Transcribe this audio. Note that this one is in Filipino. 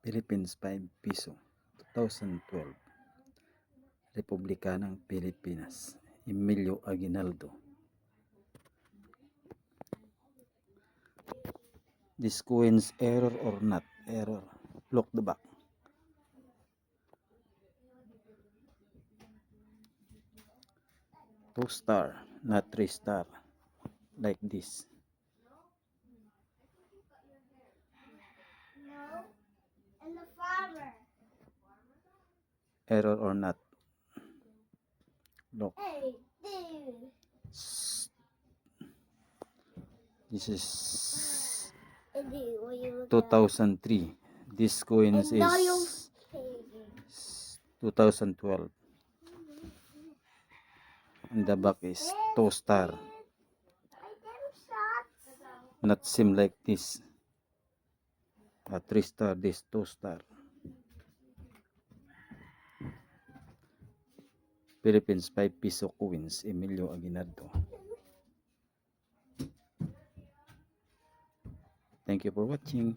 Philippines 5 piso 2012. Republika ng Pilipinas, Emilio Aguinaldo. This coins error or not error? Look the back. Two star, not 3 star, like this. No, and the farmer. Error or not? Look. Hey, dude. This is Hey, dude, what you looking at? 2003. This coins And now you're is 2012. And the back is 2 star. Not same like this. 3 star, this 2 star. Philippines 5 piso coins, Emilio Aguinaldo. Thank you for watching.